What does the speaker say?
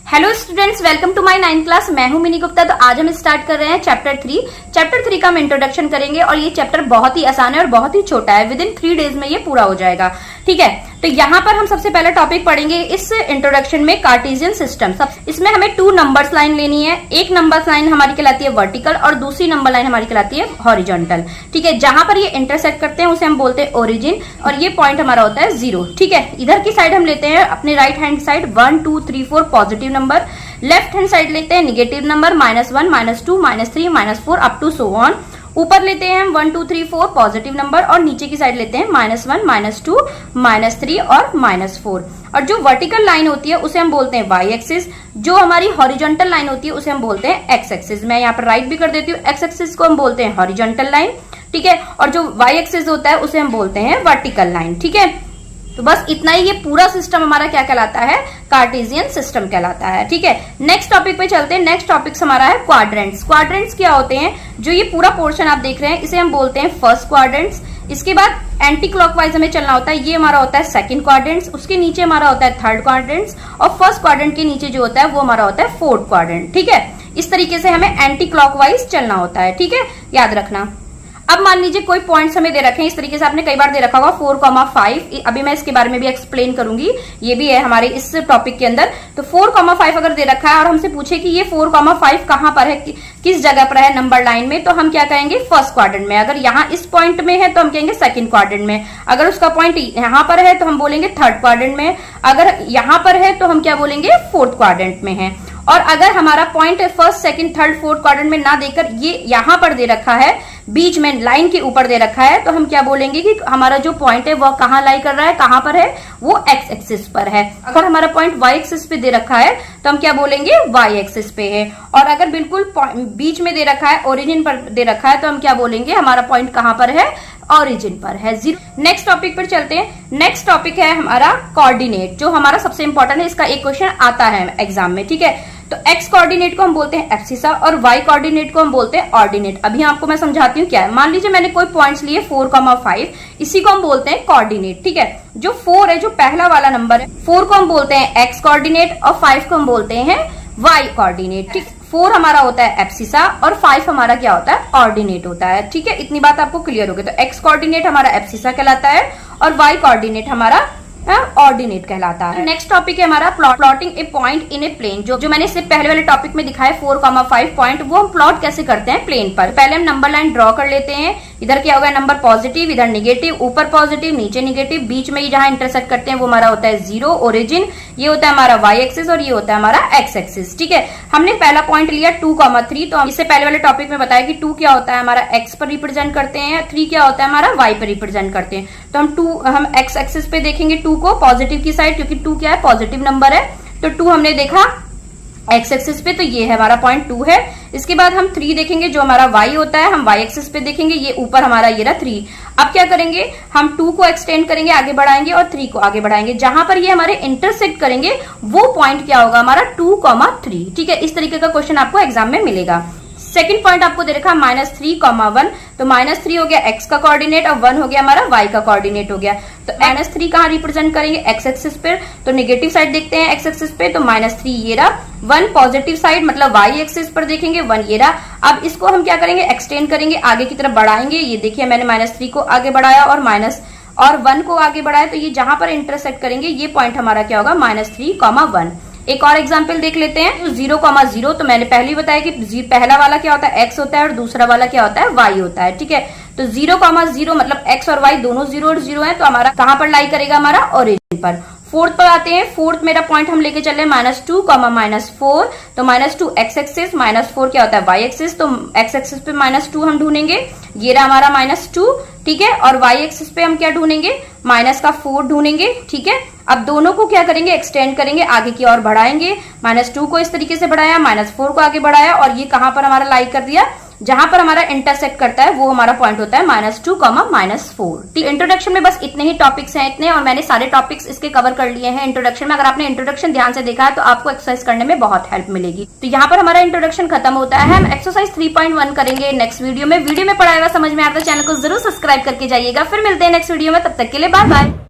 Hello students, welcome to my 9th class. मैं हूं mini Gupta. तो आज हम स्टार्ट कर रहे हैं चैप्टर 3 का हम इंट्रोडक्शन करेंगे और ये चैप्टर बहुत ही आसान है और बहुत ही छोटा है। विद इन 3 डेज में ये पूरा हो जाएगा। ठीक है, तो यहाँ पर हम सबसे पहला टॉपिक पढ़ेंगे इस इंट्रोडक्शन में कार्टेशियन सिस्टम। इसमें हमें 2 नंबर्स लाइन लेनी है। एक नंबर लाइन हमारी कहलाती है वर्टिकल और दूसरी नंबर लाइन हमारी कहलाती है हॉरिजॉन्टल। ठीक है, जहां पर ये इंटरसेक्ट करते हैं उसे हम बोलते हैं ओरिजिन और ये पॉइंट हमारा होता है 0। ठीक है, इधर की साइड हम लेते हैं अपने right hand side 1 2 3 4 positive number, left hand side लेते हैं negative number -1 -2 -3 -4 up to so on. ऊपर लेते हैं हम 1 2 3 4 पॉजिटिव नंबर और नीचे की साइड लेते हैं -1 -2 -3 और -4। और जो वर्टिकल लाइन होती है उसे हम बोलते हैं वाई एक्सिस, जो हमारी हॉरिजॉन्टल लाइन होती है उसे हम बोलते हैं एक्स एक्सिस। मैं यहाँ पर राइट भी कर देती हूँ। एक्स एक्सिस को हम बोलते हैं हॉरिजॉन्टल लाइन। ठीक है, और जो वाई एक्सिस होता है उसे हम बोलते हैं वर्टिकल लाइन। ठीक है, तो बस इतना ही। ये पूरा सिस्टम हमारा क्या कहलाता है? कार्टेशियन सिस्टम कहलाता है। ठीक है, नेक्स्ट टॉपिक पे चलते हैं। नेक्स्ट टॉपिक हमारा है क्वाड्रेंट्स। क्वाड्रेंट्स क्या होते हैं? जो ये पूरा पोर्शन आप देख रहे हैं इसे हम बोलते हैं फर्स्ट क्वाड्रेंट्स। इसके बाद एंटी क्लॉकवाइज हमें चलना होता है, ये हमारा होता है सेकंड क्वाड्रेंट्स। उसके नीचे हमारा होता है थर्ड क्वाड्रेंट्स और फर्स्ट क्वाड्रेंट के नीचे जो होता है वो हमारा होता है फोर्थ क्वाड्रेंट। ठीक है, इस तरीके से हमें एंटी क्लॉकवाइज चलना होता है। ठीक है, याद रखना। अब मान लीजिए कोई पॉइंट्स हमें दे रखे हैं, इस तरीके से आपने कई बार दे रखा होगा 4,5। अभी मैं इसके बारे में भी एक्सप्लेन करूंगी, ये भी है हमारे इस टॉपिक के अंदर। तो 4,5 अगर दे रखा है और हमसे पूछे कि ये 4,5 कहां पर है, किस जगह पर है नंबर लाइन में, तो हम क्या कहेंगे? फर्स्ट क्वाड्रेंट में। अगर यहाँ इस पॉइंट में है तो हम कहेंगे सेकंड क्वाड्रेंट में। अगर उसका पॉइंट यहाँ पर है तो हम बोलेंगे थर्ड क्वाड्रेंट में। अगर यहाँ पर है तो हम क्या बोलेंगे? फोर्थ क्वाड्रेंट में है। और अगर हमारा point first second third fourth quadrant में ना देकर ये यहां पर दे रखा है, बीच में लाइन के ऊपर दे रखा है, तो हम क्या बोलेंगे कि हमारा जो पॉइंट है वो कहां लाई कर रहा है, कहां पर है? वो एक्स एक्सिस पर है। अगर हमारा पॉइंट वाई एक्सिस पे दे रखा है तो हम क्या बोलेंगे? वाई एक्सिस पे है। और अगर बिल्कुल बीच में दे रखा है, ओरिजिन पर दे रखा है, तो हम क्या बोलेंगे? हमारा पॉइंट कहां पर है? ओरिजिन पर है, 0। नेक्स्ट टॉपिक पर चलते हैं। नेक्स्ट टॉपिक है हमारा कोऑर्डिनेट, जो हमारा सबसे इंपॉर्टेंट है। इसका एक क्वेश्चन आता है एग्जाम में। ठीक है, तो एक्स कोऑर्डिनेट को हम बोलते हैं एब्सिसा और वाई कोऑर्डिनेट को हम बोलते हैं ऑर्डिनेट। अभी आपको मैं समझाती हूँ क्या है। मान लीजिए मैंने कोई पॉइंट्स लिए 4,5, इसी को हम बोलते हैं कोऑर्डिनेट। ठीक है, जो 4 है, जो पहला वाला नंबर है, 4 को हम बोलते हैं एक्स कोऑर्डिनेट और 5 को हम बोलते हैं वाई कोऑर्डिनेट। ठीक, 4 हमारा होता है एब्सिसा और 5 हमारा क्या होता है? ऑर्डिनेट होता है। ठीक है, इतनी बात आपको क्लियर हो गई। तो एक्स कोऑर्डिनेट हमारा एब्सिसा कहलाता है और वाई कोऑर्डिनेट हमारा ऑर्डिनेट कहलाता है। नेक्स्ट टॉपिक है हमारा plotting a point in a plane. जो मैंने इससे पहले वाले टॉपिक में दिखाया 4,5 पॉइंट, वो हम प्लॉट कैसे करते हैं प्लेन पर। पहले हम नंबर लाइन ड्रॉ कर लेते हैं। इधर क्या होगा? नंबर पॉजिटिव, इधर निगेटिव, ऊपर पॉजिटिव नीचे निगेटिव, बीच में ये जहां इंटरसेक्ट करते हैं वो हमारा होता है 0 ओरिजिन। ये होता है हमारा वाई एक्सिस और ये होता है हमारा एक्स एक्सिस। ठीक है, हमने पहला पॉइंट लिया 2,3। तो इससे पहले वाले टॉपिक में बताया कि 2 क्या होता है? हमारा एक्स पर रिप्रेजेंट करते हैं, 3 क्या होता है? हमारा वाई पर रिप्रेजेंट करते हैं। तो हम एक्स एक्सिस पे देखेंगे 2 को पॉजिटिव की साइड, क्योंकि 2 क्या है? पॉजिटिव नंबर है। तो 2 हमने देखा एक्स एक्सिस पे, तो ये है हमारा पॉइंट 2 है। इसके बाद हम 3 देखेंगे, जो हमारा वाई होता है, हम वाई एक्सिस पे देखेंगे, ये ऊपर हमारा ये रहा 3। अब क्या करेंगे? हम 2 को एक्सटेंड करेंगे, आगे बढ़ाएंगे और 3 को आगे बढ़ाएंगे। जहां पर ये हमारे इंटरसेक्ट करेंगे वो पॉइंट क्या होगा? हमारा 2,3। ठीक है, इस तरीके का क्वेश्चन आपको एग्जाम में मिलेगा। सेकंड पॉइंट आपको दे रखा -3,1। तो -3 हो गया एक्स का कोऑर्डिनेट और 1 हो गया हमारा वाई का कोऑर्डिनेट हो गया। तो -3 कहां रिप्रेजेंट करेंगे? एक्स एक्सिस पर। तो नेगेटिव साइड देखते हैं एक्स एक्सिस पे, तो -3 ये रहा। 1 पॉजिटिव साइड मतलब वाई एक्सिस पर देखेंगे, 1 ये रहा। अब इसको हम क्या करेंगे? एक्सटेंड करेंगे, आगे की तरफ बढ़ाएंगे। ये देखिए मैंने -3 को आगे बढ़ाया और 1 को आगे बढ़ाया, तो ये जहां पर इंटरसेक्ट करेंगे ये पॉइंट हमारा क्या होगा? -3,1। एक और एग्जाम्पल देख लेते हैं। 0,0, तो मैंने पहले ही बताया कि पहला वाला क्या होता है? एक्स होता है और दूसरा वाला क्या होता है? वाई होता है। ठीक है, तो 0,0 मतलब एक्स और वाई दोनों 0 और 0 है, तो हमारा कहां पर लाई करेगा? हमारा ओरिजिन पर। फोर्थ पर आते हैं। फोर्थ मेरा पॉइंट हम लेके चले -2, -4। तो -2 एक्स एक्सिस, -4 क्या होता है? Y axis. तो एक्स एक्सिस पे -2 हम ढूंढेंगे, ये रहा हमारा -2। ठीक है, और वाई एक्सिस पे हम क्या ढूंढेंगे? -4 ढूंढेंगे। ठीक है, अब दोनों को क्या करेंगे? एक्सटेंड करेंगे, आगे की ओर बढ़ाएंगे। -2 को इस तरीके से बढ़ाया, -4 को आगे बढ़ाया और ये कहां पर हमारा लाई कर दिया? जहां पर हमारा इंटरसेक्ट करता है वो हमारा पॉइंट होता है -2, -4। इंट्रोडक्शन में बस इतने ही टॉपिक्स हैं, इतने, और मैंने सारे टॉपिक्स इसके कवर कर लिए हैं इंट्रोडक्शन में। अगर आपने इंट्रोडक्शन ध्यान से देखा है तो आपको एक्सरसाइज करने में बहुत हेल्प मिलेगी। तो यहाँ पर हमारा इंट्रोडक्शन खत्म होता है। हम एक्सरसाइज 3.1 करेंगे नेक्स्ट वीडियो में। वीडियो में पढ़ाया हुआ समझ में आता है, चैनल को जरूर सब्सक्राइब करके जाइएगा। फिर मिलते हैं नेक्स्ट वीडियो में, तब तक के लिए बाय बाय।